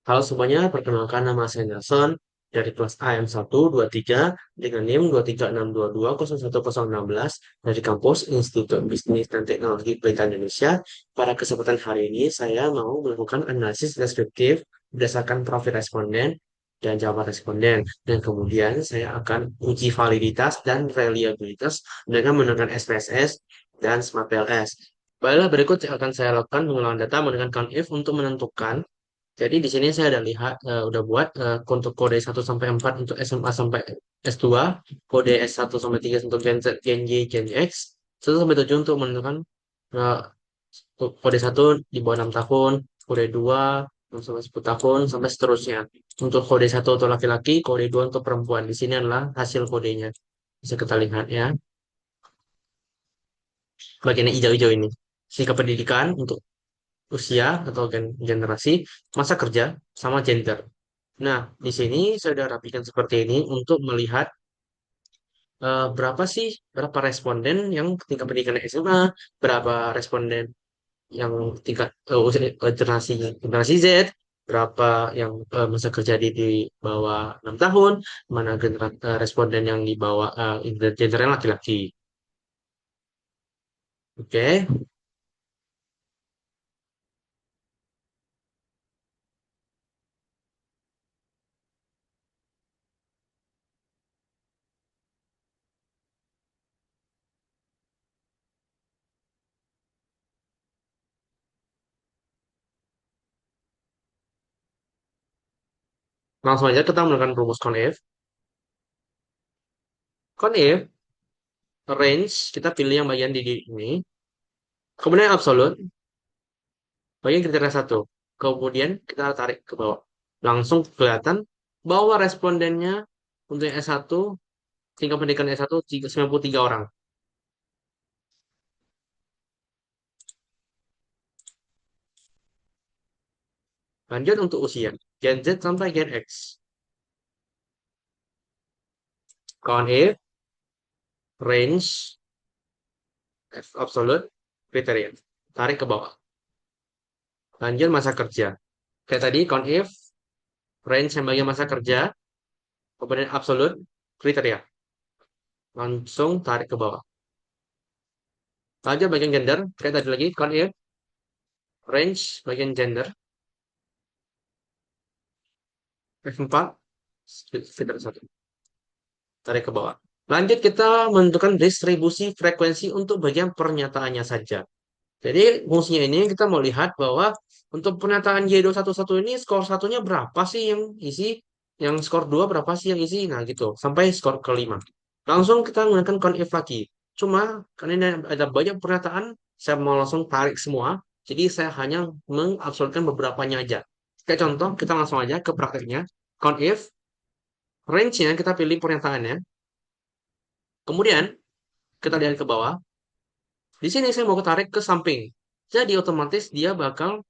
Halo semuanya, perkenalkan nama saya Nelson dari kelas AM123 dengan NIM 236220116 dari kampus Institut Bisnis dan Teknologi Pelita Indonesia. Pada kesempatan hari ini, saya mau melakukan analisis deskriptif berdasarkan profil responden dan jawaban responden. Dan kemudian saya akan uji validitas dan reliabilitas dengan menggunakan SPSS dan Smart PLS. Baiklah, berikut yang akan saya lakukan pengulangan data menggunakan COUNTIF untuk menentukan. Jadi di sini saya udah lihat, udah buat untuk kode 1 sampai 4 untuk SMA sampai S2, kode S1 sampai 3 untuk Gen Z, Gen Y, Gen X, 1 sampai 7 untuk menentukan eh, kode 1 di bawah 6 tahun, kode 2 6 sampai 10 tahun, sampai seterusnya. Untuk kode 1 untuk laki-laki, kode 2 untuk perempuan. Di sini adalah hasil kodenya. Bisa kita lihat ya, bagian yang hijau-hijau ini. Sikap pendidikan untuk usia atau generasi, masa kerja, sama gender. Nah, di sini saya sudah rapikan seperti ini untuk melihat berapa responden yang tingkat pendidikan SMA, berapa responden yang tingkat generasi Z, berapa yang masa kerja di bawah 6 tahun, mana responden yang di bawah gender yang laki-laki. Oke, langsung aja kita menggunakan rumus CONIF. CONIF range kita pilih yang bagian di ini, kemudian absolute bagian kriteria satu. Kemudian kita tarik ke bawah. Langsung kelihatan bahwa respondennya untuk yang S1, tingkat pendidikan S1 93 orang. Lanjut untuk usia. Gen Z sampai Gen X. Kawan E, range, absolute, kriteria. Tarik ke bawah. Lanjut masa kerja. Kayak tadi, count if, range yang bagian masa kerja, kemudian absolute, kriteria. Langsung tarik ke bawah. Lanjut bagian gender. Kayak tadi lagi, count if, range, bagian gender, F4, filter 1. Tarik ke bawah. Lanjut kita menentukan distribusi frekuensi untuk bagian pernyataannya saja. Jadi fungsinya ini kita mau lihat bahwa untuk pernyataan Y211 ini skor satunya berapa sih yang isi, yang skor 2 berapa sih yang isi, nah gitu, sampai skor kelima. Langsung kita menggunakan conif lagi. Cuma karena ini ada banyak pernyataan, saya mau langsung tarik semua. Jadi saya hanya mengabsolutkan beberapanya aja. Kayak contoh, kita langsung aja ke prakteknya. Conif, range-nya kita pilih pernyataannya. Kemudian kita lihat ke bawah. Di sini saya mau ketarik ke samping. Jadi otomatis dia bakal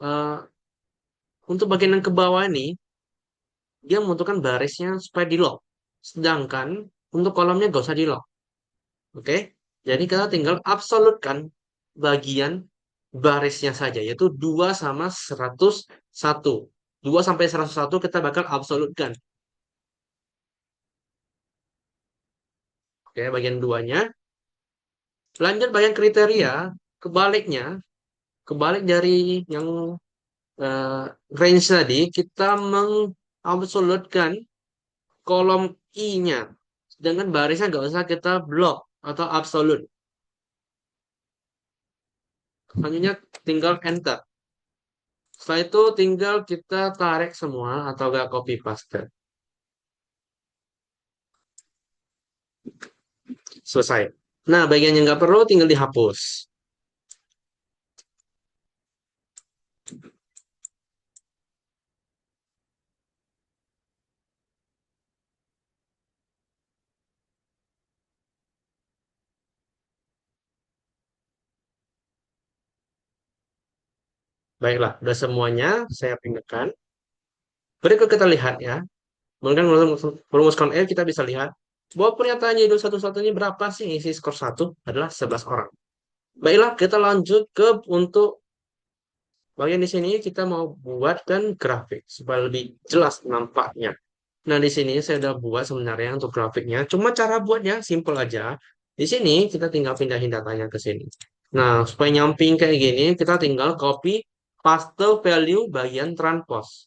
eh, untuk bagian yang ke bawah ini dia membutuhkan barisnya supaya di lock. Sedangkan untuk kolomnya gak usah di lock. Oke? Jadi kita tinggal absolutkan bagian barisnya saja yaitu 2 sama 101. 2 sampai 101 kita bakal absolutkan. Oke, bagian duanya. Lanjut bagian kriteria, kebaliknya, kebalik dari yang eh, range tadi, kita mengabsolutkan kolom I-nya. Sedangkan barisnya nggak usah kita blok atau absolute. Selanjutnya tinggal enter. Setelah itu tinggal kita tarik semua atau nggak copy paste. Selesai. Nah, bagian yang nggak perlu tinggal dihapus. Baiklah, udah semuanya saya pindahkan. Berikut kita lihat ya. Mungkin rumus CONF kita bisa lihat bahwa pernyataannya itu satu-satunya berapa sih isi skor satu adalah 11 orang. Baiklah, kita lanjut ke untuk Bagian di sini kita mau buatkan grafik supaya lebih jelas nampaknya. Nah, di sini saya udah buat sebenarnya untuk grafiknya. Cuma cara buatnya simple aja. Di sini kita tinggal pindahin datanya ke sini. Nah, supaya nyamping kayak gini, kita tinggal copy paste value bagian transpose.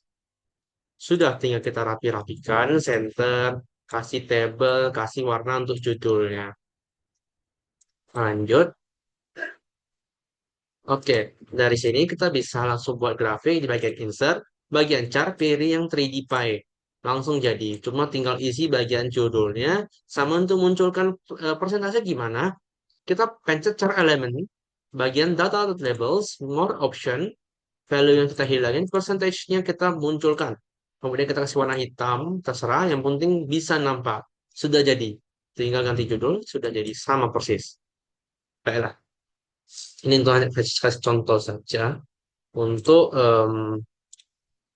Sudah tinggal kita rapi-rapikan, center, kasih table, kasih warna untuk judulnya. Lanjut. Oke, dari sini kita bisa langsung buat grafik di bagian insert, bagian chart, pilih yang 3D Pie. Langsung jadi, cuma tinggal isi bagian judulnya, sama untuk munculkan persentase gimana, kita pencet chart element, bagian data labels, more option, value yang kita hilangin, percentage-nya kita munculkan. Kemudian kita kasih warna hitam, terserah, yang penting bisa nampak. Sudah jadi, tinggal ganti judul, sudah jadi sama persis. Baiklah, ini untuk hanya kasih contoh saja untuk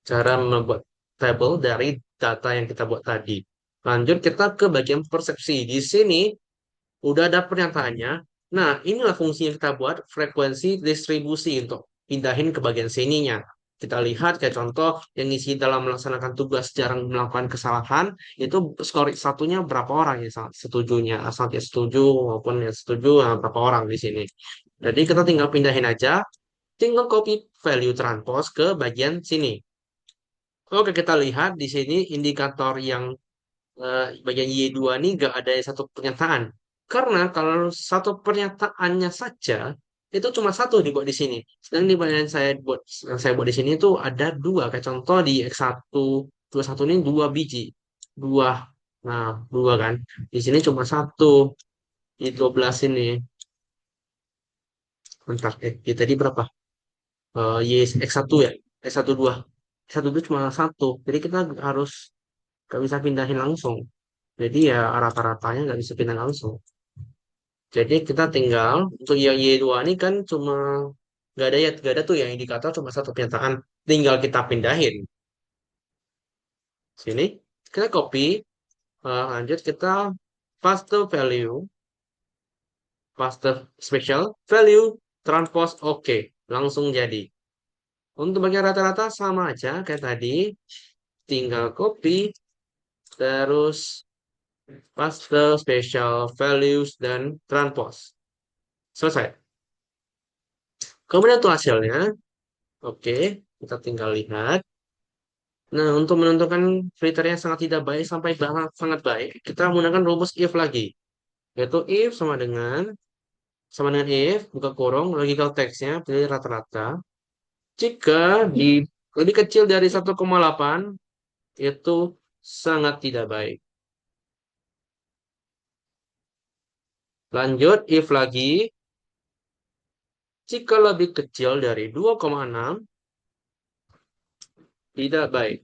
cara membuat tabel dari data yang kita buat tadi. Lanjut kita ke bagian persepsi. Di sini udah ada pernyataannya. Nah, inilah fungsi yang kita buat, frekuensi distribusi untuk pindahin ke bagian sininya. Kita lihat kayak contoh yang isi dalam melaksanakan tugas jarang melakukan kesalahan, itu skor satunya berapa orang ya setujunya, asal dia setuju maupun yang setuju berapa orang di sini. Jadi kita tinggal pindahin aja, tinggal copy value transpose ke bagian sini. Oke, kita lihat di sini indikator yang bagian Y2 ini nggak ada satu pernyataan. Karena kalau satu pernyataannya saja, itu cuma satu dibuat di sini. Sedang di bagian yang saya buat di sini itu ada dua. Kayak contoh di X1, 21 ini dua biji. Dua. Nah, dua kan. Di sini cuma satu. Di 12 ini. Bentar, tadi berapa? Y X1 ya? X1 dua. X1 itu cuma satu. Jadi kita harus nggak bisa pindahin langsung. Jadi ya rata-ratanya nggak bisa pindah langsung. Jadi kita tinggal untuk yang Y2 ini kan cuma nggak ada tuh yang indikator cuma satu pernyataan. Tinggal kita pindahin. Sini kita copy, lanjut kita paste value, paste special value, transpose oke, langsung jadi. Untuk bagian rata-rata sama aja kayak tadi, tinggal copy, terus paste special values dan transpose. Selesai. Kemudian untuk hasilnya, oke, kita tinggal lihat. Nah, untuk menentukan kriteria yang sangat tidak baik sampai sangat baik, kita menggunakan rumus if lagi. Yaitu if sama dengan if, buka kurung, logical text-nya, pilih rata-rata. Jika di lebih kecil dari 1,8, itu sangat tidak baik. Lanjut, if lagi, jika lebih kecil dari 2,6, tidak baik.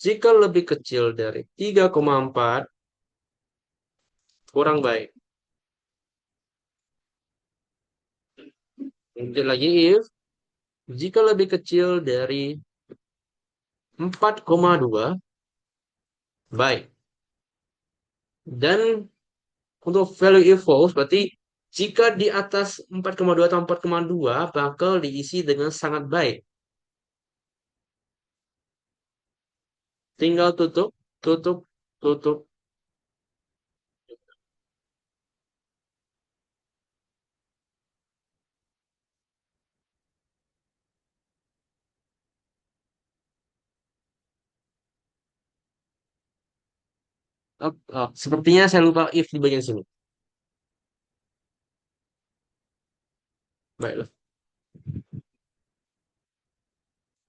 Jika lebih kecil dari 3,4, kurang baik. Lanjut lagi if, jika lebih kecil dari 4,2, baik. Dan untuk value if false, berarti jika di atas 4,2 atau 4,2, bakal diisi dengan sangat baik. Tinggal tutup, tutup, tutup. Oh, oh, sepertinya saya lupa if di bagian sini. Baiklah,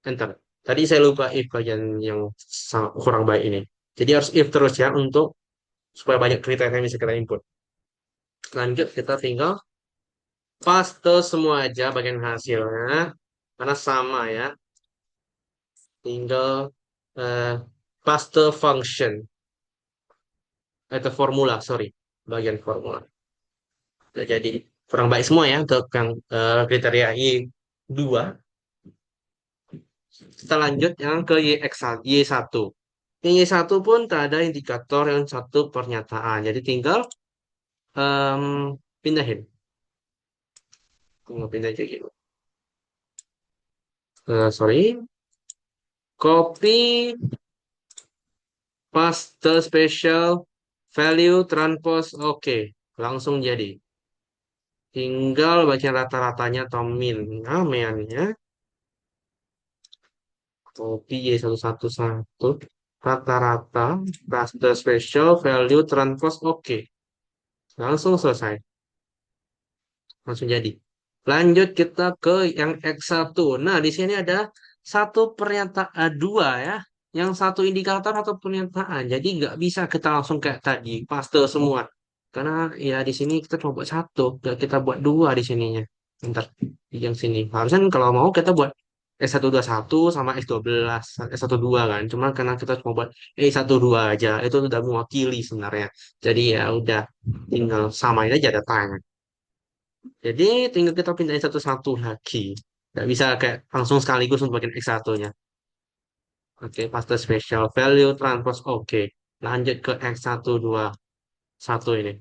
enter. Tadi saya lupa if bagian yang sangat kurang baik ini. Jadi harus if terus ya untuk supaya banyak kriteria yang bisa kita input. Lanjut, kita tinggal paste semua aja bagian hasilnya. Karena sama ya. Tinggal eh, paste function. Atau formula, sorry. Bagian formula. Udah jadi kurang baik semua ya untuk yang kriteria Y2. Kita lanjut yang ke Y1. Yang Y1 pun tak ada indikator yang satu pernyataan. Jadi tinggal em, pindahin. Tinggal pindah aja gitu. Sorry, copy paste special value transpose oke, langsung jadi. Tinggal bagian rata-ratanya atau min. Nah, meannya copy Y111 rata-rata paste special value transpose oke. Langsung selesai. Langsung jadi. Lanjut kita ke yang X1. Nah, di sini ada satu pernyataan dua ya. Yang satu indikator atau pernyataan. Jadi nggak bisa kita langsung kayak tadi, paste semua. Karena ya di sini kita cuma buat satu, nggak kita buat dua di sininya. Bentar, di yang sini. Harusnya kalau mau kita buat S121 sama S12, S12 kan. Cuma karena kita cuma buat E12 aja, itu udah mewakili sebenarnya. Jadi ya udah, tinggal samain aja datanya. Jadi tinggal kita pindahin satu-satu lagi. Nggak bisa kayak langsung sekaligus untuk bagian X1-nya. Oke, paste special value transpose oke. Lanjut ke X121 ini.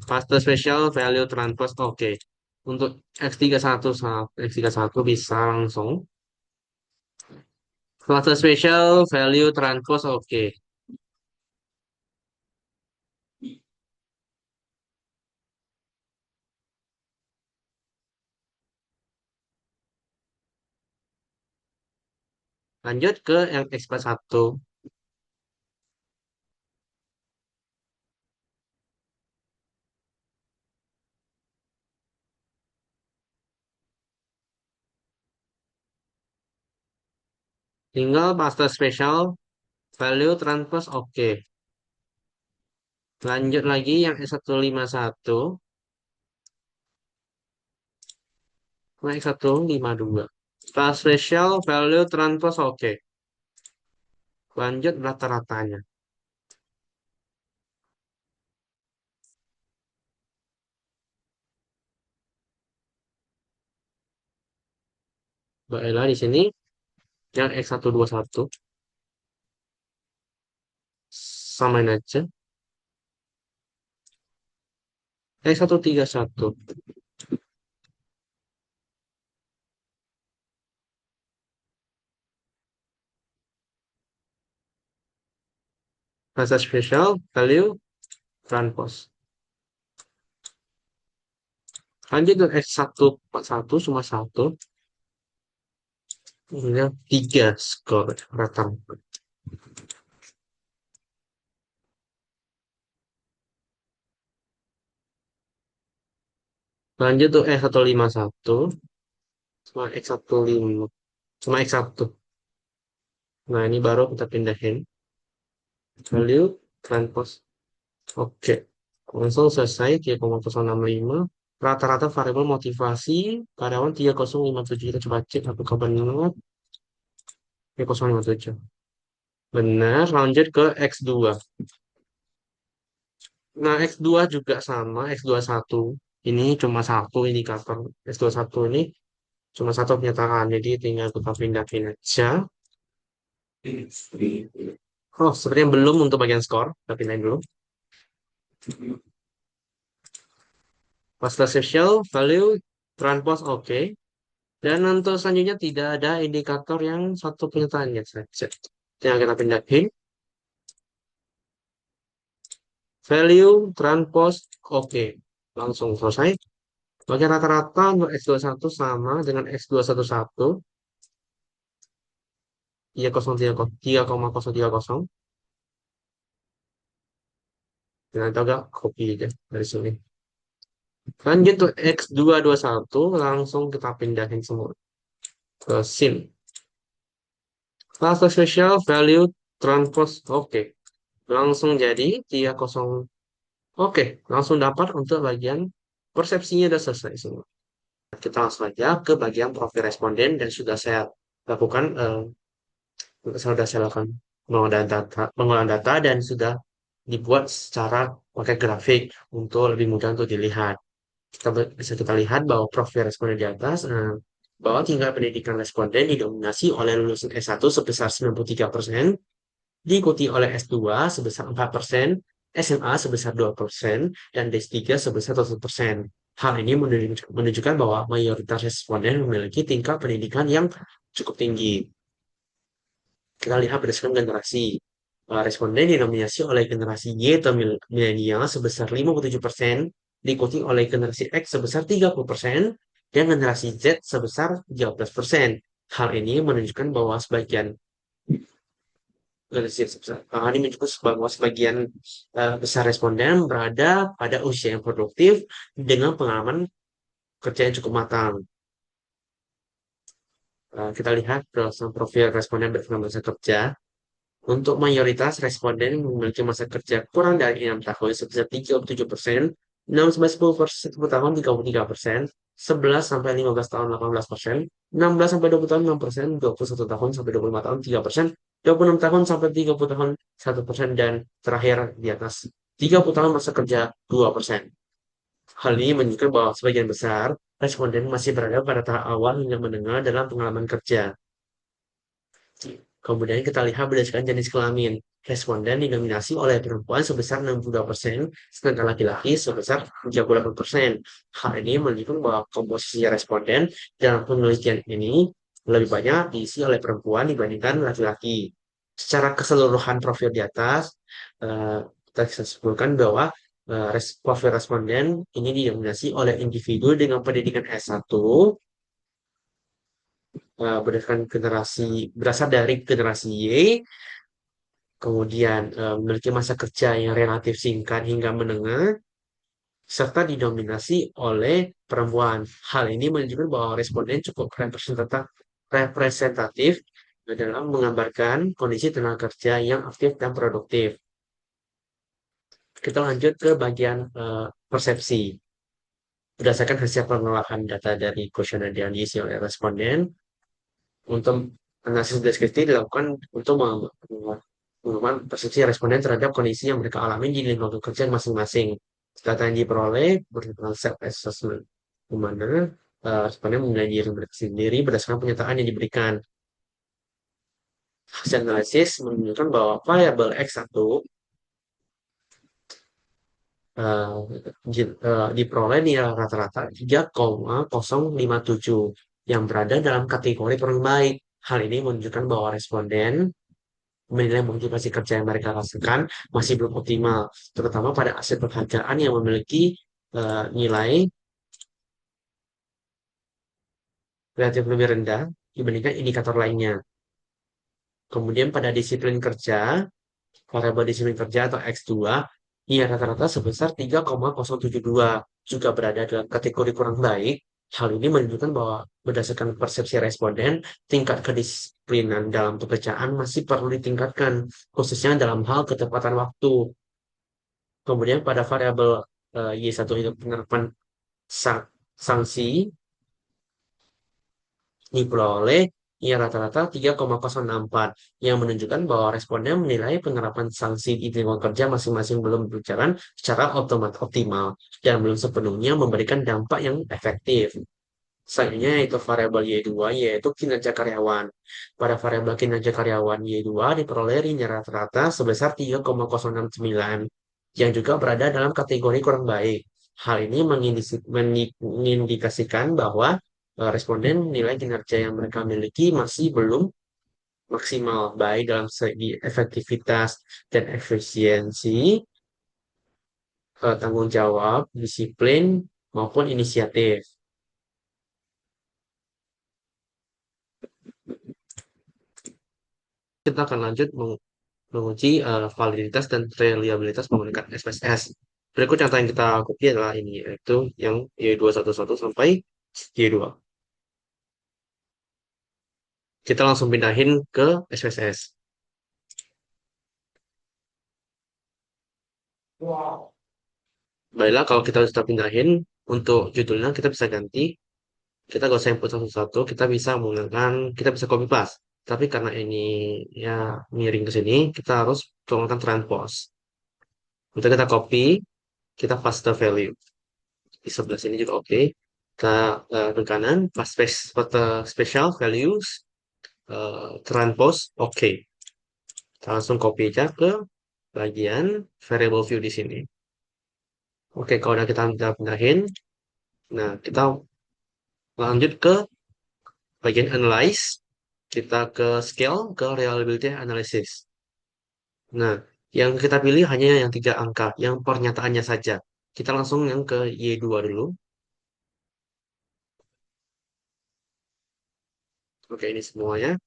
Paste special value transpose oke. Untuk X31 bisa langsung. Paste special value transpose oke. Lanjut ke yang X41. Tinggal paste special value transpose oke. Lanjut lagi yang X151. X152. Class special value transpose oke. Lanjut rata-ratanya. Mbak Ella di sini yang X121 samain aja. X131. Bahasa spesial value transpose. Lanjut ke X141 cuma satu. Ini 3 skor rata. Lanjut tuh X151 cuma X15. Cuma X1. Nah, ini baru kita pindahin. Value transpose. Oke. Langsung selesai 3,065. Rata-rata variabel motivasi karyawan 3057. Kita coba cek apakah benar. 3057. Benar, lanjut ke X2. Nah, X2 juga sama, X21. Ini cuma satu indikator. X21 ini cuma satu pernyataan, jadi tinggal kita pindahin aja. Oh, sepertinya belum untuk bagian skor. Kita pindahin dulu. Pasta social value transpose oke. Dan untuk selanjutnya tidak ada indikator yang satu pernyataannya saja. Tinggal kita pindahin. Value transpose oke. Langsung selesai. Bagian rata-rata untuk X21 sama dengan X211. 3,030. Nah, itu agak copy aja dari sini. Lanjut tuh X221, langsung kita pindahin semua ke SIM. Class special value transpose oke. Langsung jadi 30. Oke, langsung dapat untuk bagian persepsinya udah selesai semua. Kita langsung aja ke bagian profil responden dan sudah saya lakukan sudah saya lakukan pengolahan data dan sudah dibuat secara pakai grafik untuk lebih mudah untuk dilihat. Bisa kita lihat bahwa profil responden di atas, bahwa tingkat pendidikan responden didominasi oleh lulusan S1 sebesar 93%, diikuti oleh S2 sebesar 4%, SMA sebesar 2%, dan D3 sebesar 1%. Hal ini menunjukkan bahwa mayoritas responden memiliki tingkat pendidikan yang cukup tinggi. Kita lihat berdasarkan generasi. Responden didominasi oleh generasi Y atau milenial sebesar 57%, diikuti oleh generasi X sebesar 30%, dan generasi Z sebesar 13%. Hal ini menunjukkan bahwa ini menunjukkan bahwa sebagian besar responden berada pada usia yang produktif dengan pengalaman kerja yang cukup matang. Kita lihat profil responden berdasarkan masa kerja. Untuk mayoritas responden memiliki masa kerja kurang dari 6 tahun sebesar 37%, 6 sampai 10 tahun 33%, 11 sampai 15 tahun 18%, 16 sampai 20 tahun 6%, 21 tahun sampai 25 tahun 3%, 26 tahun sampai 30 tahun 1%, dan terakhir di atas 30 tahun masa kerja 2%. Hal ini menunjukkan bahwa sebagian besar responden masih berada pada tahap awal hingga menengah dalam pengalaman kerja. Kemudian kita lihat berdasarkan jenis kelamin. Responden didominasi oleh perempuan sebesar 62%, sedangkan laki-laki sebesar 38%. Hal ini menunjukkan bahwa komposisi responden dalam penelitian ini lebih banyak diisi oleh perempuan dibandingkan laki-laki. Secara keseluruhan profil di atas, kita bisa simpulkan bahwa profil responden ini didominasi oleh individu dengan pendidikan S1, berasal dari generasi Y, kemudian memiliki masa kerja yang relatif singkat hingga menengah, serta didominasi oleh perempuan. Hal ini menunjukkan bahwa responden cukup representatif dalam menggambarkan kondisi tenaga kerja yang aktif dan produktif. Kita lanjut ke bagian persepsi. Berdasarkan hasil pengelolaan data dari kuesioner yang diisi oleh responden, untuk analisis deskriptif dilakukan untuk mengembangkan persepsi responden terhadap kondisi yang mereka alami di lingkungan kerja masing-masing. Data yang diperoleh berdasarkan self-assessment, di mana responden menilai diri mereka sendiri berdasarkan pernyataan yang diberikan. Hasil analisis menunjukkan bahwa variabel X1 diperoleh nilai rata-rata 3,057 yang berada dalam kategori kurang baik. Hal ini menunjukkan bahwa responden menilai motivasi kerja yang mereka rasakan masih belum optimal, terutama pada aset penghargaan yang memiliki nilai relatif lebih rendah dibandingkan indikator lainnya. Kemudian pada disiplin kerja, variabel disiplin kerja atau X2, ia rata-rata sebesar 3,072, juga berada dalam kategori kurang baik. Hal ini menunjukkan bahwa berdasarkan persepsi responden, tingkat kedisiplinan dalam pekerjaan masih perlu ditingkatkan, khususnya dalam hal ketepatan waktu. Kemudian pada variabel Y1 itu penerapan sanksi diperoleh ia rata-rata 3,064 yang menunjukkan bahwa responden menilai penerapan sanksi di lingkungan kerja masing-masing belum berjalan secara optimal dan belum sepenuhnya memberikan dampak yang efektif. Selanjutnya yaitu variabel Y2 yaitu kinerja karyawan. Pada variabel kinerja karyawan Y2 diperoleh rata-rata sebesar 3,069 yang juga berada dalam kategori kurang baik. Hal ini mengindikasikan bahwa responden nilai kinerja yang mereka miliki masih belum maksimal baik dalam segi efektivitas dan efisiensi, tanggung jawab, disiplin, maupun inisiatif. Kita akan lanjut menguji validitas dan reliabilitas menggunakan SPSS. Berikut contoh yang kita copy adalah ini, yaitu yang Y211 sampai Y2. Kita langsung pindahin ke SPSS. Baiklah, kalau kita sudah pindahin, untuk judulnya kita bisa ganti. Kita gak usah input satu-satu, kita bisa copy paste. Tapi karena ini ya miring ke sini, kita harus menggunakan transpose. Untuk kita copy, kita paste value. Di sebelah sini juga oke. Kita ke kanan, paste special values, transpose, oke. Kita langsung copy aja ke bagian variable view di sini. Oke, kalau udah kita pindahin, Nah, kita lanjut ke bagian analyze. Kita ke scale, ke reliability analysis. Nah, yang kita pilih hanya yang tiga angka, yang pernyataannya saja. Kita langsung yang ke Y2 dulu. Oke, ini semuanya.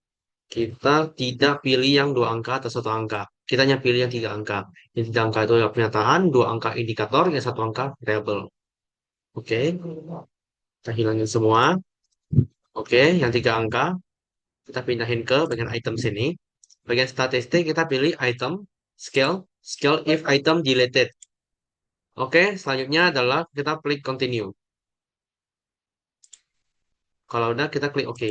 Kita tidak pilih yang dua angka atau satu angka. Kita hanya pilih yang tiga angka. Yang tiga angka itu adalah pernyataan, dua angka indikator, yang satu angka variable. Oke, kita hilangin semua. Oke, yang tiga angka kita pindahin ke bagian item sini. Bagian statistik kita pilih item, scale, scale if item deleted. Oke, selanjutnya adalah kita klik continue. Kalau udah kita klik OK.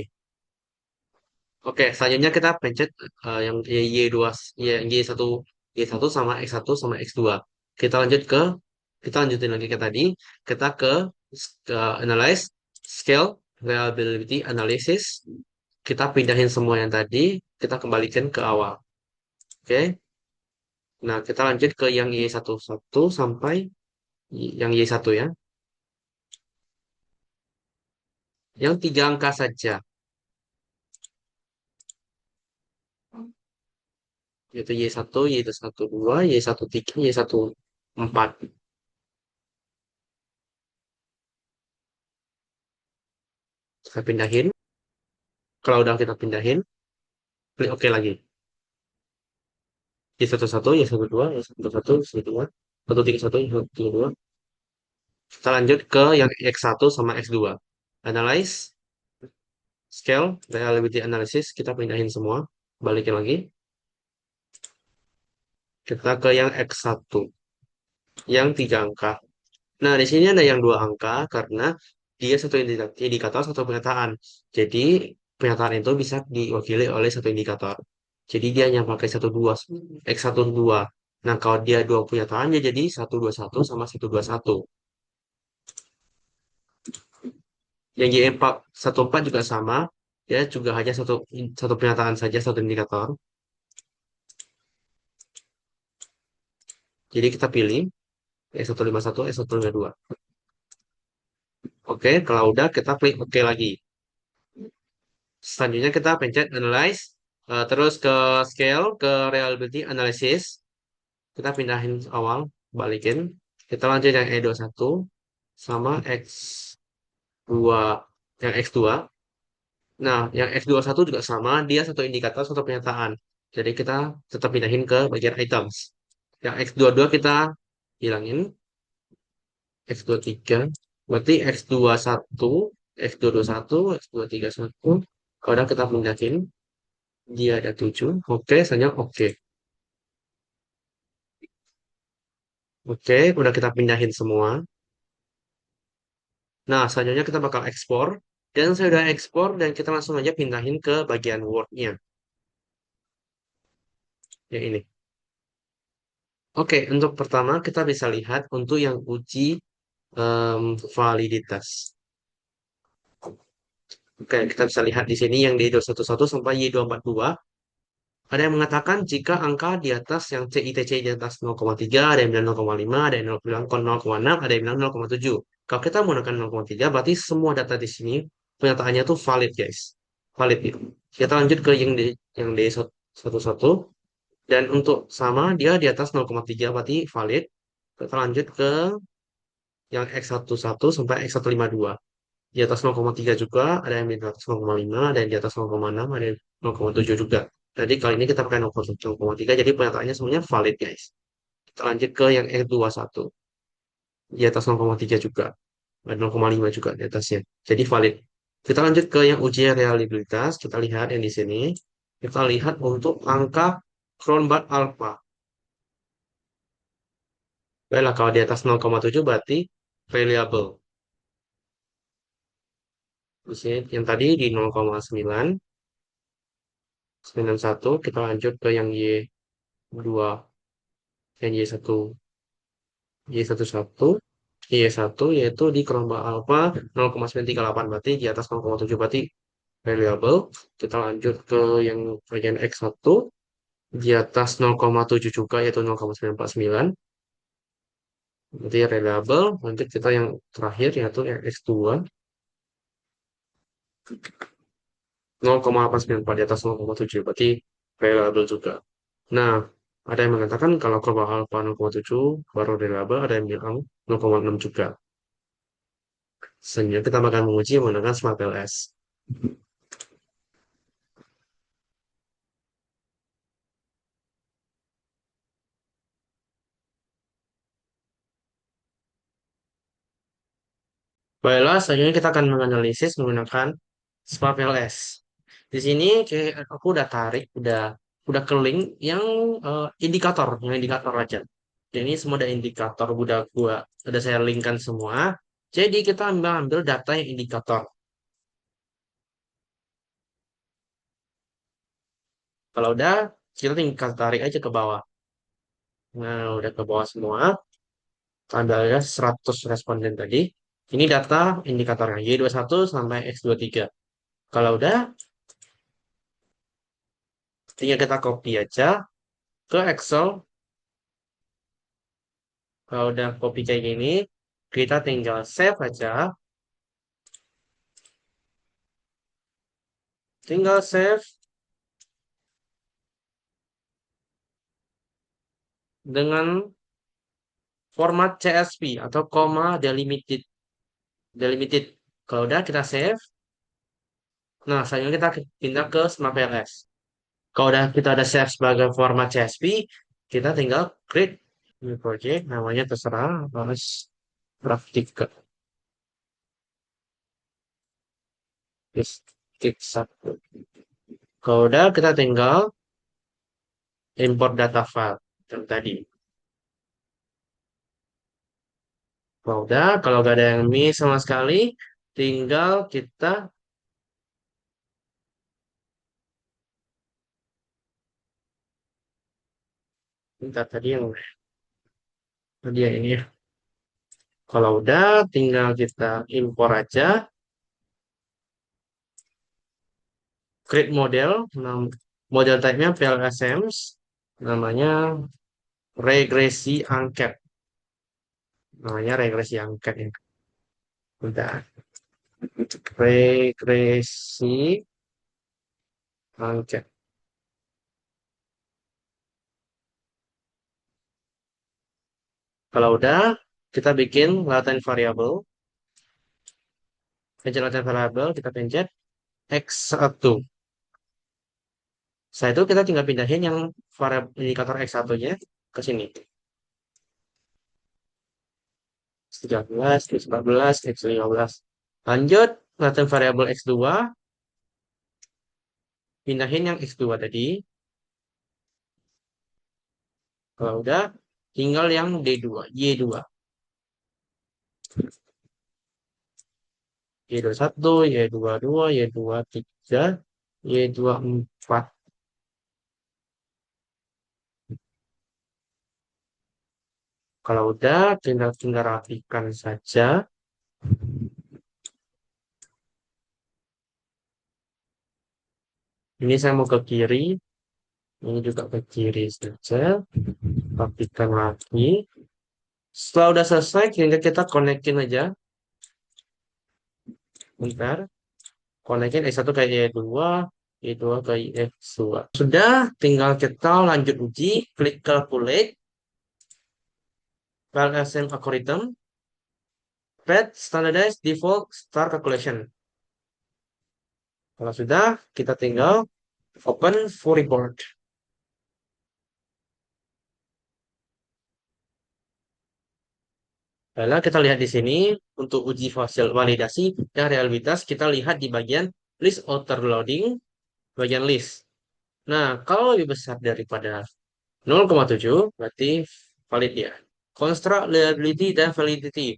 Oke, selanjutnya kita pencet yang Y2, yang Y1, Y1 sama X1 sama X2. Kita lanjut ke, kita lanjutin lagi ke tadi. Kita ke analyze, scale, reliability analysis. Kita pindahin semua yang tadi, kita kembalikan ke awal. Oke, nah kita lanjut ke yang Y11 sampai yang Y1 ya. Yang tiga angka saja, yaitu Y1, Y12, Y13, Y14. Saya pindahin. Kalau udah kita pindahin, klik OK lagi. Y11, Y12, Y11, Y12, 131, Y132. Kita lanjut ke yang X1 sama X2. Analyze, scale, reliability analysis. Kita pindahin semua. Balikin lagi. Kita ke yang X1. Yang tiga angka. Nah, di sini ada yang dua angka karena dia satu indikator, satu pernyataan. Jadi, pernyataan itu bisa diwakili oleh satu indikator. Jadi, dia hanya pakai satu dua, X1 dua. Nah, kalau dia dua pernyataan, dia jadi 121 sama 121. Yang Y4, 14 juga sama. Ya, juga hanya satu pernyataan saja, satu indikator. Jadi, kita pilih S151, S152. Oke, kalau udah, kita klik OK lagi. Selanjutnya kita pencet analyze, terus ke scale, ke reliability analysis. Kita pindahin awal, balikin. Kita lanjut yang E21 sama X2, yang X2. Nah, yang X21 juga sama, dia satu indikator, satu pernyataan. Jadi kita tetap pindahin ke bagian items. Yang X22 kita hilangin, X23. Berarti X21, X221, X231. Kalau udah kita pindahin, dia ada 7. Oke, selanjutnya oke. Oke, udah kita pindahin semua. Nah, selanjutnya kita bakal ekspor. Dan saya udah ekspor dan kita langsung aja pindahin ke bagian Word-nya. Yang ini. Oke, untuk pertama kita bisa lihat untuk yang uji validitas. Oke, kita bisa lihat di sini yang di 211 sampai Y242. Ada yang mengatakan jika angka di atas yang CITC di atas 0,3, ada yang bilang 0,5, ada yang bilang 0,6, ada yang bilang 0,7. Kalau kita menggunakan 0,3, berarti semua data di sini pernyataannya tuh valid, guys. Valid itu. Kita lanjut ke yang di 11. Dan untuk sama, dia di atas 0,3, berarti valid. Kita lanjut ke yang X11 sampai X152. Di atas 0,3 juga, ada yang di atas 0,5, ada yang di atas 0,6, ada yang 0,7 juga. Jadi kali ini kita pakai 0,3, jadi pernyataannya semuanya valid, guys. Kita lanjut ke yang X21. Di atas 0,3 juga. Ada 0,5 juga di atasnya. Jadi valid. Kita lanjut ke yang ujian reliabilitas. Kita lihat yang di sini. Kita lihat untuk angka Cronbach alpha. Baiklah, kalau di atas 0,7 berarti reliable. Di sini yang tadi di 0,991. Kita lanjut ke yang Y2, yang Y11, Y1 yaitu di Cronbach alpha 0,938 berarti di atas 0,7 berarti reliable. Kita lanjut ke yang bagian X1 di atas 0,7 juga yaitu 0,949. Nanti reliable, nanti kita yang terakhir yaitu yang X2 0,894 di atas 0,7 berarti reliable juga. Nah, ada yang mengatakan kalau global alpha 0,7 baru reliable, ada yang bilang 0,6 juga. Sehingga kita akan menguji menggunakan SmartLS. Baiklah, selanjutnya kita akan menganalisis menggunakan SmartLS. Di sini aku udah tarik, udah ke link yang indikator aja. Jadi ini semua ada indikator, udah saya linkkan semua. Jadi kita ambil data yang indikator. Kalau udah, kita tinggal tarik aja ke bawah. Nah, udah ke bawah semua. Tandanya 100 responden tadi. Ini data indikatornya Y21 sampai X23. Kalau udah, tinggal kita copy aja ke Excel. Kalau udah copy kayak gini, kita tinggal save aja. Tinggal save dengan format CSV atau koma delimited. Delimited. Kalau udah kita save, nah selanjutnya kita pindah ke SmartLS. Kalau udah kita ada save sebagai format CSV, kita tinggal create new project, namanya terserah, harus praktika. Klik satu. Kalau udah kita tinggal import data file yang tadi. Kalau udah, kalau nggak ada yang miss sama sekali, tinggal kita, bentar tadi yang ini ya. Kalau udah, tinggal kita impor aja, create model, model type-nya PLSMs, namanya regresi angket. Namanya regresi angket ya. Bentar, regresi angket. Kalau udah, kita bikin latent variable. Pencet latent variable, kita pencet X1. Setelah itu kita tinggal pindahin yang variabel indikator X1-nya ke sini. X13, X14, X15. Lanjut, latent variabel X2. Pindahin yang X2 tadi. Kalau udah, tinggal yang D2, Y2. Y21, Y22, Y23, Y24. Kalau udah, tinggal rapikan saja. Ini saya mau ke kiri. Ini juga ke kiri saja. Rapikan lagi. Setelah udah selesai, tinggal kita konekin aja. Bentar. Konekin X1 ke Y2, Y2 ke X2. Sudah, tinggal kita lanjut uji. Klik calculate. File SM algorithm. Pad standardized default star calculation. Kalau sudah, kita tinggal open full report. Lalu kita lihat di sini untuk uji hasil validasi dan realitas kita lihat di bagian list outer loading, bagian list. Nah, kalau lebih besar daripada 0,7 berarti valid ya. Construct reliability dan validity.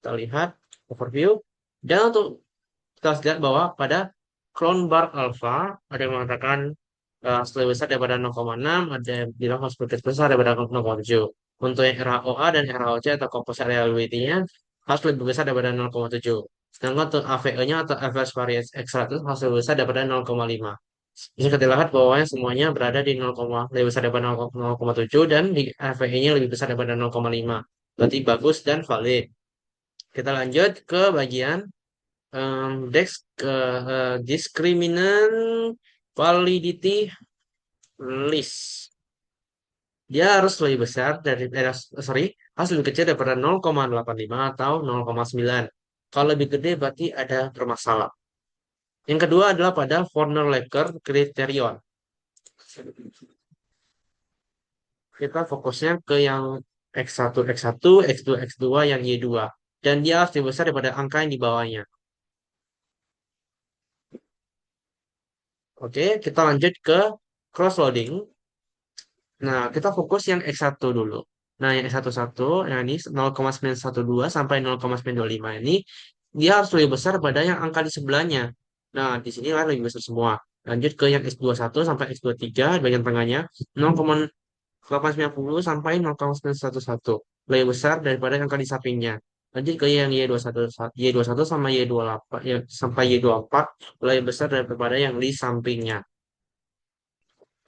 Kita lihat overview. Dan untuk kita lihat bahwa pada clone bar alpha ada yang mengatakan lebih besar daripada 0,6, ada yang bilang harus lebih besar daripada 0,7. Untuk yang RAOA dan RAOC atau composite reliability-nya harus lebih besar daripada 0,7. Sedangkan untuk AVE-nya atau average variance X100 harus lebih besar daripada 0,5. Bisa kita lihat bahwa semuanya berada di 0, lebih besar daripada 0,7 dan di RVE-nya lebih besar daripada 0,5. Berarti bagus dan valid. Kita lanjut ke bagian dex discriminant validity list. Dia harus lebih besar dari sorry, harus lebih kecil daripada 0,85 atau 0,9. Kalau lebih gede berarti ada bermasalah. Yang kedua adalah pada Warner-Laker criterion. Kita fokusnya ke yang X1, X1, X2, X2, yang Y2. Dan dia harus lebih besar daripada angka yang di bawahnya. Oke, kita lanjut ke cross-loading. Nah, kita fokus yang X1 dulu. Nah, yang X11, yang ini 0,912 sampai 0,925 ini, dia harus lebih besar pada yang angka di sebelahnya. Nah, di sini lah lebih besar semua. Lanjut ke yang X21 sampai X23, bagian tengahnya 0,890 sampai 0,911. Lebih besar daripada yang angka di sampingnya. Lanjut ke yang Y21, Y21 sama Y28, ya, sampai Y24, lebih besar daripada yang di sampingnya.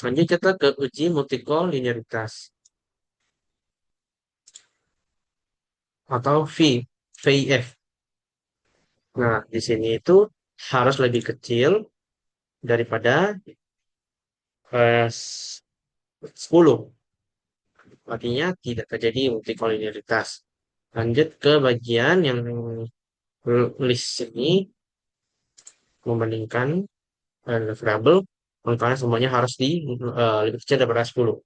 Lanjut kita ke uji multikolinearitas atau VIF. Nah, di sini itu harus lebih kecil daripada 10. Artinya tidak terjadi multikolinearitas. Lanjut ke bagian yang list ini membandingkan variabel, makanya semuanya harus lebih kecil daripada 10.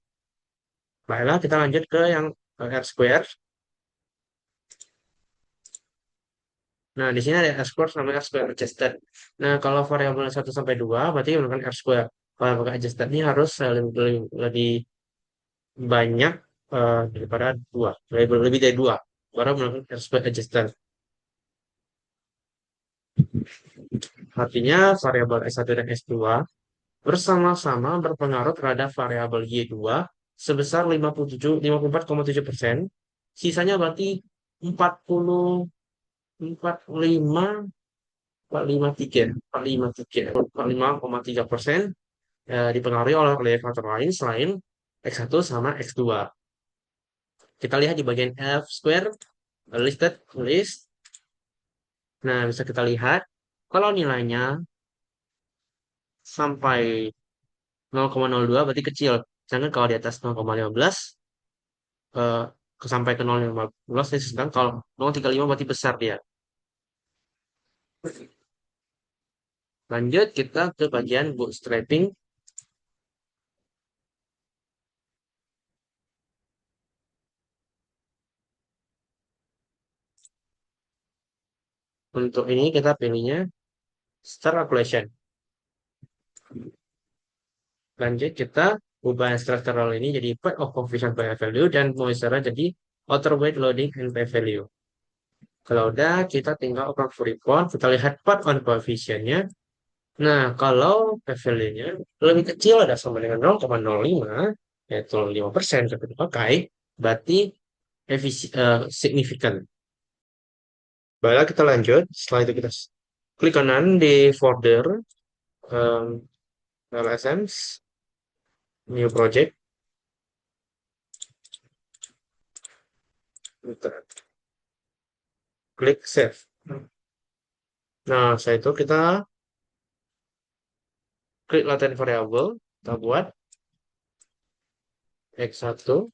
Baiklah, kita lanjut ke yang R square. Nah, di sini ada R square sama R square adjusted. Nah, kalau variabel 1 sampai 2 berarti menggunakan R square. Kalau pakai adjusted ini harus lebih banyak daripada 2. Lebih dari 2. Baru menggunakan R square adjusted. Artinya variabel S1 dan S2 bersama-sama berpengaruh terhadap variabel Y2 sebesar 54,7%. Sisanya berarti 40, 45, 45,3% dipengaruhi oleh faktor lain selain X1 sama X2. Kita lihat di bagian F square list. Nah, bisa kita lihat kalau nilainya sampai 0,02 berarti kecil. Sedangkan kalau di atas 0,15 eh, sampai ke 0,15 ini sedang, kalau 0,35 berarti besar dia. Lanjut kita ke bagian bootstrapping. Untuk ini kita pilihnya star calculation. Lanjut kita ubah structural ini jadi part of coefficient by value dan moisture jadi outer weight loading and by value. Kalau udah kita tinggal open report, kita lihat part on coefficientnya. Nah, kalau p value-nya lebih kecil ada sama dengan 0,05, yaitu 5% ketika dipakai, berarti signifikan. Baiklah, kita lanjut. Setelah itu kita klik kanan di folder um, LSMs, new project. Kita klik save. Nah, setelah itu kita klik latent variable, kita buat X1,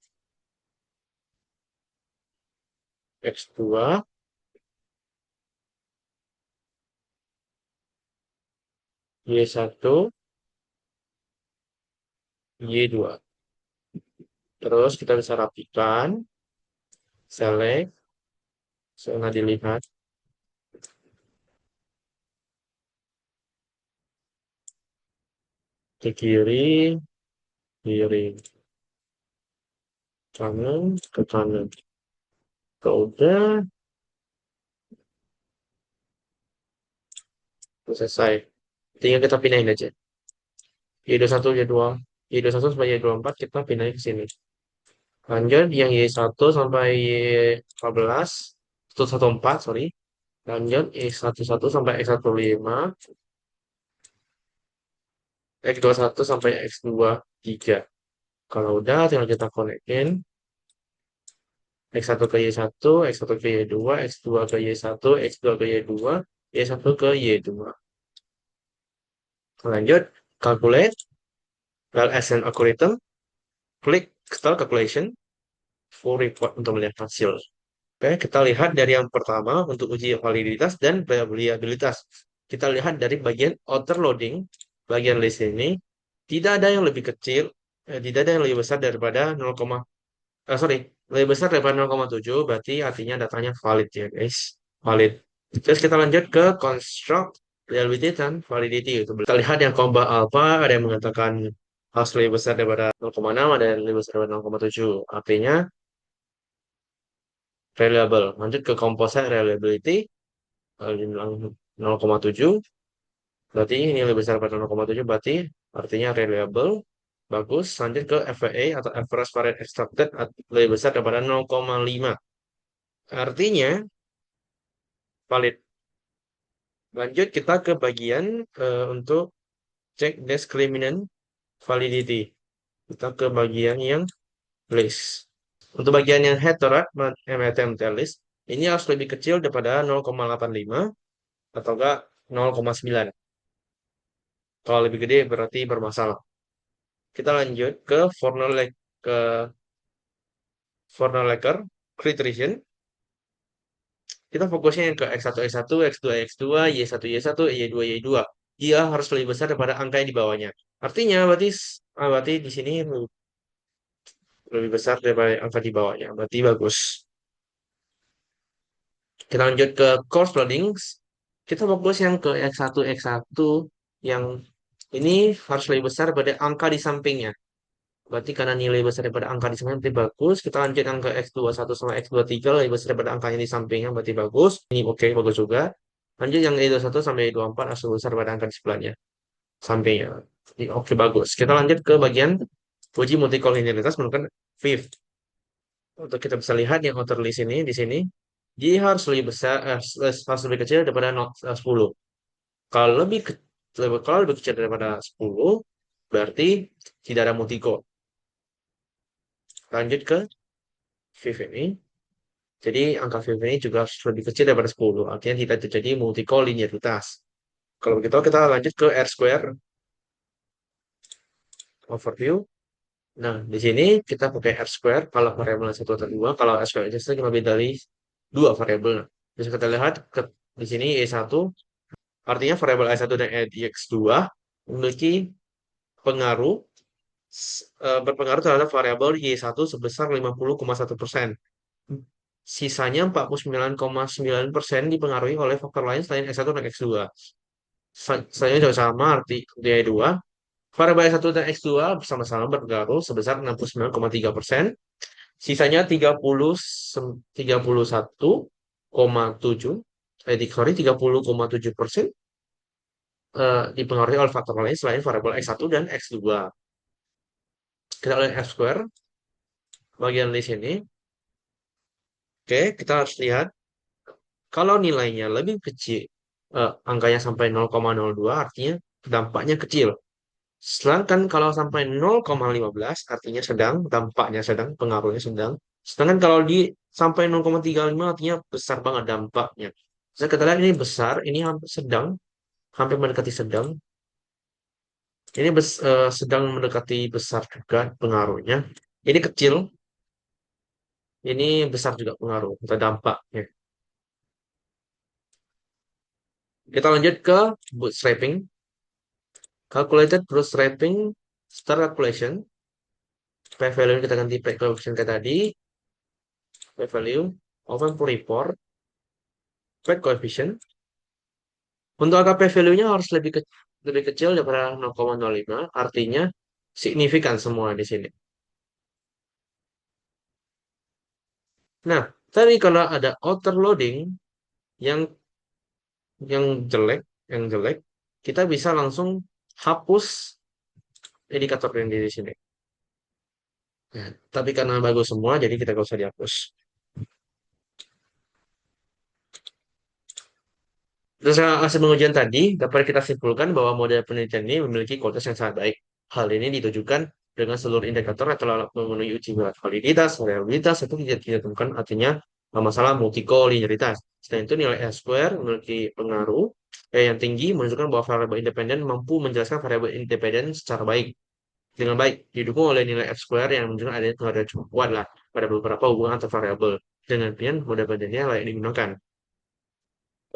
X2, Y1, Y2. Terus kita bisa rapikan, select, setelah dilihat, ke kiri, kiri, kanan, ke kanan. Kalau udah, selesai. Tinggal kita pindahin aja. Y21, Y2, Y21 sampai Y24 kita pindahin ke sini. Lanjut yang Y1 sampai Y14, 114, sorry. Lanjut Y11 sampai Y15. X21 sampai X23. Kalau udah, tinggal kita konekin. X1 ke Y1, X1 ke Y2, X2 ke Y1, X2 ke Y2, Y1 ke Y2. Lanjut, calculate, well as an algorithm, klik start calculation, full report untuk melihat hasil. Oke, kita lihat dari yang pertama untuk uji validitas dan reliabilitas. Kita lihat dari bagian outer loading, bagian list ini, tidak ada yang lebih kecil, tidak ada yang lebih besar daripada 0, sorry, lebih besar daripada 0,7, berarti artinya datanya valid ya guys, valid. Terus kita lanjut ke construct reliability dan validity. Itu kita lihat yang comba alpha, ada yang mengatakan harus lebih besar daripada 0,6, ada yang lebih besar daripada 0,7. Artinya reliable. Lanjut ke composite reliability, dibilang 0,7, berarti ini lebih besar daripada 0,7, berarti artinya reliable. Bagus. Lanjut ke FVA atau average variance extracted, lebih besar daripada 0,5. Artinya valid. Lanjut kita ke bagian untuk cek discriminant validity. Kita ke bagian yang list. Untuk bagian yang head to head MTMT list, ini harus lebih kecil daripada 0,85 atau enggak 0,9. Kalau lebih gede berarti bermasalah. Kita lanjut ke Fornalaker criterion. Kita fokusnya yang ke X1, X1, X2, X2, Y1, Y1, Y2, Y2. Dia harus lebih besar daripada angka yang di bawahnya. Artinya berarti di sini lebih besar daripada angka di bawahnya. Berarti bagus. Kita lanjut ke course loadings. Kita fokus yang ke X1, X1 yang ini harus lebih besar daripada angka di sampingnya. Berarti karena nilai besar daripada angka di sampingnya berarti bagus. Kita lanjut yang ke X21 sama X23 lebih besar daripada angkanya di sampingnya berarti bagus. Ini oke, bagus juga. Lanjut yang Y21 sampai Y24 harus lebih besar daripada angka di sebelahnya. Sampingnya. Ini oke, bagus. Kita lanjut ke bagian uji multikolinialitas menggunakan fifth. Untuk kita bisa lihat yang outer list ini di sini, dia harus lebih besar, harus lebih kecil daripada 10. Kalau kalau lebih kecil daripada 10, berarti tidak ada multiko. Lanjut ke fifth ini. Jadi angka VV ini juga harus lebih kecil daripada 10. Artinya tidak terjadi multikoliniaritas. Kalau begitu kita lanjut ke R square overview. Nah, di sini kita pakai R square kalau variabel 1 atau 2. Kalau R square itu lebih dari 2 variabel. Nah, bisa kita lihat di sini E1, artinya variabel E1 dan EX2 memiliki pengaruh berpengaruh terhadap variabel Y1 sebesar 50,1%. Sisanya 49,9% dipengaruhi oleh faktor lain selain X1 dan X2. Selanjutnya juga sama arti Y2. Variabel X1 dan X2 bersama-sama berpengaruh sebesar 69,3%. Sisanya 31,7, sorry, 30,7% dipengaruhi oleh faktor lain selain variabel X1 dan X2. Kita lihat F square bagian di sini. Oke, kita harus lihat kalau nilainya lebih kecil, angkanya sampai 0,02 artinya dampaknya kecil. Sedangkan kalau sampai 0,15 artinya sedang, dampaknya sedang, pengaruhnya sedang. Sedangkan kalau di sampai 0,35 artinya besar banget dampaknya. Saya kata lihat ini besar, ini hampir sedang, hampir mendekati sedang. Ini sedang mendekati besar juga pengaruhnya. Ini kecil, ini besar juga pengaruh atau dampaknya. Kita lanjut ke bootstrapping. Calculated bootstrapping start calculation. P-value kita ganti P-coefficient kayak tadi. P-value, open report, P-coefficient. Untuk angka P-value-nya harus lebih kecil daripada 0,05. Artinya signifikan semua di sini. Nah, tadi kalau ada outer loading yang yang jelek, kita bisa langsung hapus indikator yang di sini. Nah, tapi karena bagus semua, jadi kita nggak usah dihapus. Hasil pengujian tadi dapat kita simpulkan bahwa model penelitian ini memiliki kualitas yang sangat baik. Hal ini ditujukan dengan seluruh indikator yang telah memenuhi uji validitas, reliabilitas, itu tidak ditemukan artinya masalah multikolinialitas. Selain itu, nilai R-square memiliki pengaruh yang tinggi menunjukkan bahwa variabel independen mampu menjelaskan variabel independen secara baik dengan baik, didukung oleh nilai R-square yang menunjukkan adanya pengaruh yang cukup kuat lah pada beberapa hubungan antar variabel. Dengan demikian, model penelitiannya layak digunakan.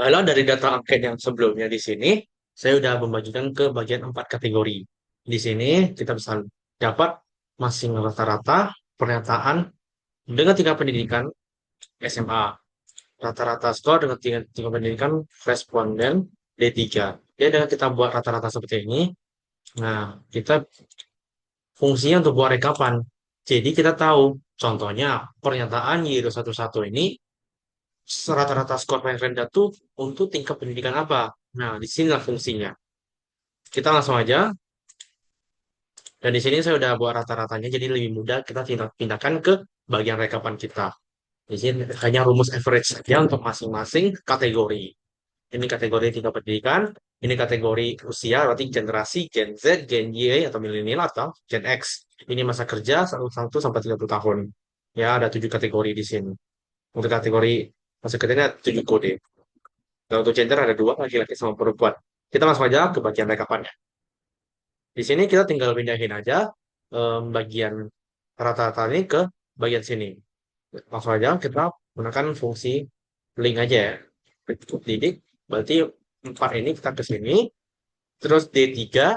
Kalau dari data angket yang sebelumnya di sini, saya sudah membagikan ke bagian 4 kategori. Di sini kita bisa dapat masing rata-rata pernyataan dengan tingkat pendidikan SMA. Rata-rata skor dengan tingkat pendidikan responden D3. Jadi dengan kita buat rata-rata seperti ini, nah kita fungsinya untuk buat rekapan. Jadi kita tahu, contohnya pernyataan Y211 ini rata-rata skor paling rendah tuh untuk tingkat pendidikan apa. Nah, di sinilah fungsinya. Kita langsung aja. Dan di sini saya udah buat rata-ratanya, jadi lebih mudah kita pindahkan ke bagian rekapan kita. Di sini hanya rumus average saja untuk masing-masing kategori. Ini kategori tingkat pendidikan, ini kategori usia, berarti generasi Gen Z, Gen Y, atau milenial, atau Gen X. Ini masa kerja 1 sampai 30 tahun. Ya, ada 7 kategori di sini. Untuk kategori masa kerjanya 7 kode. Dan untuk gender ada 2, laki-laki sama perempuan. Kita langsung aja ke bagian rekapannya. Di sini kita tinggal pindahin aja bagian rata-rata ini ke bagian sini. Langsung aja kita gunakan fungsi link aja ya. Didik, berarti 4 ini kita ke sini. Terus D3,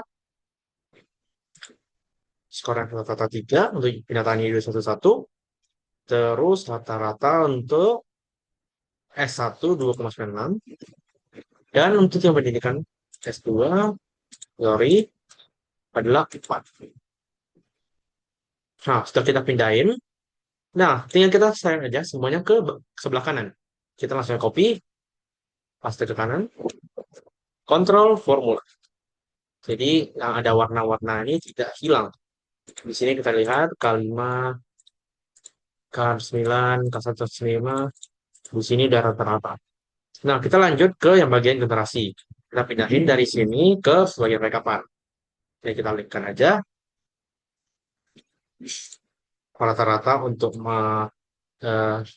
skor rata-rata 3 untuk binatang Y211. Terus rata-rata untuk S1 2,96. Dan untuk yang pendidikan S2, sorry, adalah 4. Nah, setelah kita pindahin, nah, tinggal kita sayang aja semuanya ke sebelah kanan. Kita langsung copy, paste ke kanan, kontrol formula. Jadi yang ada warna-warna ini tidak hilang. Di sini kita lihat K5, K9, K105, di sini udah rata-rata. Nah, kita lanjut ke yang bagian generasi. Kita pindahin dari sini ke bagian rekapan. Jadi kita linkkan aja rata-rata untuk uh,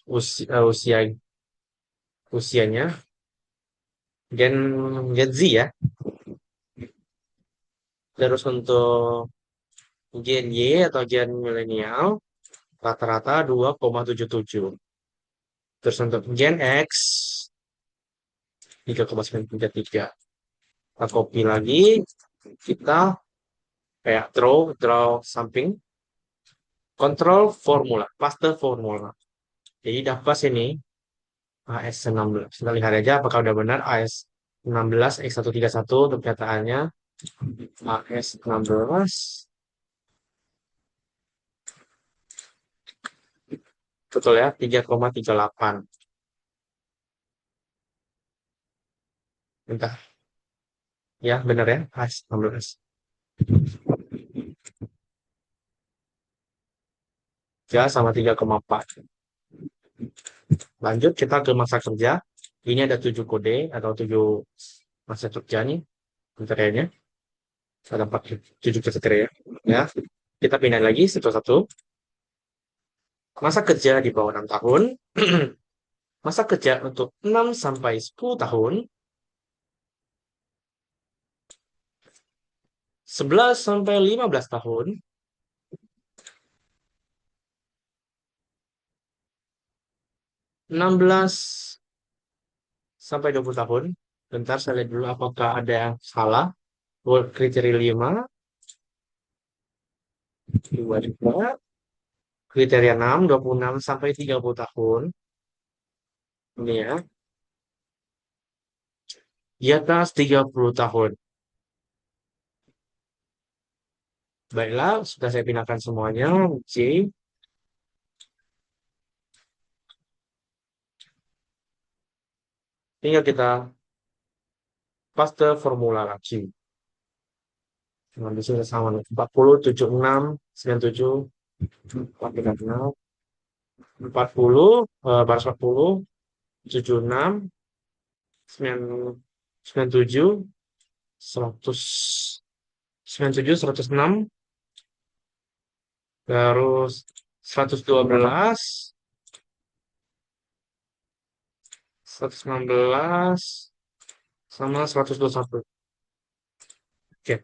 usia usianya Gen Gen Z ya. Terus untuk Gen Y atau Gen milenial rata-rata 2,77. Terus untuk Gen X 3,933. Kita copy lagi, kita kayak draw samping, kontrol formula, paste formula. Jadi dapat sini AS16. Kita lihat aja apakah udah benar AS16 X131 untuk pernyataannya. AS16 betul ya, 3,38. Bentar. Ya, benar ya, AS16. Ya, sama 3,4. Lanjut kita ke masa kerja. Ini ada 7 kode atau 7 masa kerja nih kriterianya. Ada 4 7 kriteria. Ya, kita pindah lagi satu-satu. Masa kerja di bawah 6 tahun. Masa kerja untuk 6 sampai 10 tahun. 11 sampai 15 tahun. 16 sampai 20 tahun. Bentar saya lihat dulu apakah ada yang salah. Kriteria 5, 2, kriteria 6, 26 sampai 30 tahun. Ini ya. Di atas 30 tahun. Baiklah, sudah saya pindahkan semuanya. C. Tinggal kita paste formula lagi. Nah, di sini sama nih. 40, 76, 97, 46, 40, baris 40, 76, 9, 97, 100, 97, 106, terus 112, 116, sama 121. Oke,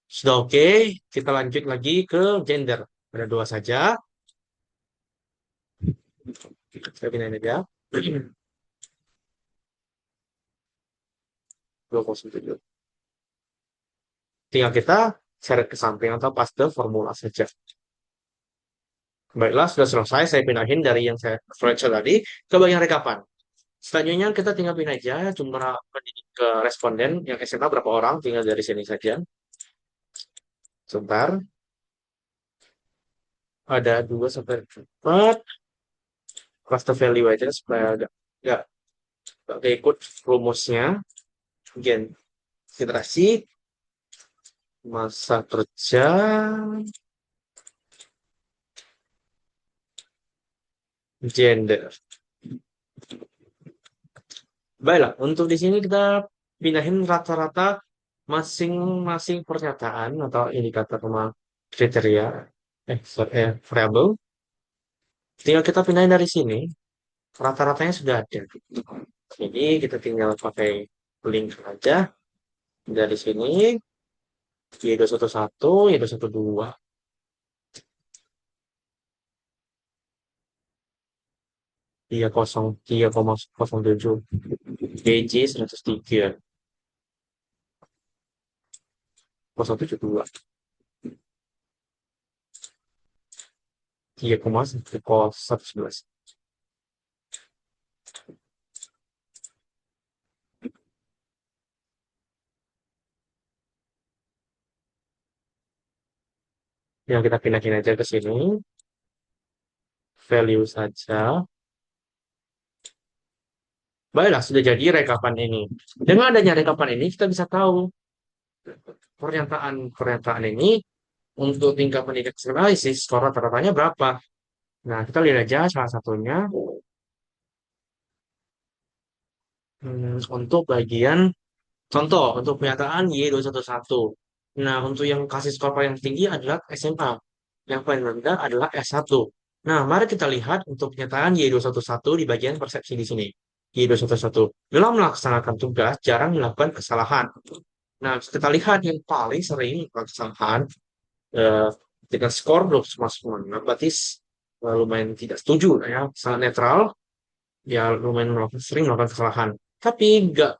sudah oke. Kita lanjut lagi ke gender. Ada dua saja. Saya pindahin aja. 207. Tinggal kita seret ke samping atau paste formula saja. Baiklah, sudah selesai. Saya pindahin dari yang saya screenshot tadi ke bagian rekapan. Selanjutnya kita tinggal pindah aja jumlah pendidik ke responden yang SMA berapa orang, tinggal dari sini saja. Sebentar, ada 2 sampai 4. Cluster value aja supaya nggak ikut rumusnya. Generasi, masa kerja, gender. Baiklah, untuk di sini kita pindahin rata-rata masing-masing pernyataan atau indikator sama kriteria, variabel. Tinggal kita pindahin dari sini, rata-ratanya sudah ada. Jadi kita tinggal pakai link aja dari sini, Y211, Y212, 3,07, BJ 103, 072, 3,111. Yang kita pindahin aja ke sini, value saja. Baiklah, sudah jadi rekapan ini. Dengan adanya rekapan ini, kita bisa tahu pernyataan-pernyataan ini untuk tingkat pendidikan analisis, skor rata-ratanya berapa. Nah, kita lihat aja salah satunya untuk bagian contoh, untuk pernyataan Y211. Nah, untuk yang kasih skor paling tinggi adalah SMA. Yang paling rendah adalah S1. Nah, mari kita lihat untuk pernyataan Y211 di bagian persepsi di sini. Y211 dalam melaksanakan tugas jarang melakukan kesalahan. Nah, kita lihat yang paling sering melakukan kesalahan eh, dengan skor 2,9. Berarti lumayan tidak setuju ya, sangat netral. Ya, lumayan sering melakukan kesalahan. Tapi nggak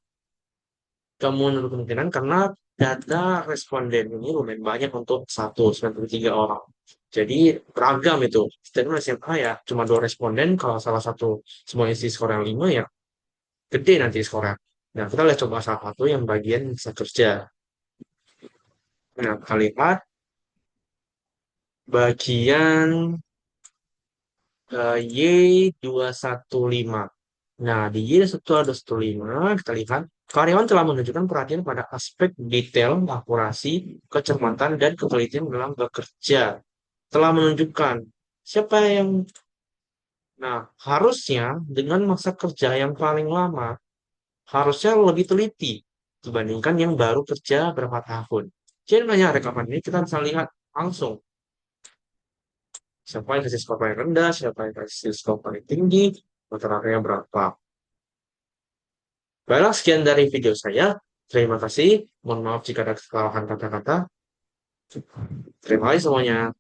menutup kemungkinan karena data responden ini lumayan banyak untuk 193 orang. Jadi beragam itu. Statement SMA ya cuma 2 responden. Kalau salah satu semua isi skor yang 5 ya gede nanti skornya. Nah, kita lihat coba salah satu yang bagian bisa kerja. Nah, kita lihat bagian Y215. Nah, di Y215 kita lihat karyawan telah menunjukkan perhatian pada aspek detail, akurasi, kecermatan, dan ketelitian dalam bekerja. Telah menunjukkan siapa yang, nah, harusnya dengan masa kerja yang paling lama, harusnya lebih teliti dibandingkan yang baru kerja berapa tahun. Jadi banyak rekaman ini kita bisa lihat langsung siapa yang kasih skor paling rendah, siapa yang kasih skor paling tinggi, rata-ratanya berapa. Baiklah, sekian dari video saya. Terima kasih. Mohon maaf jika ada kesalahan kata-kata. Terima kasih semuanya.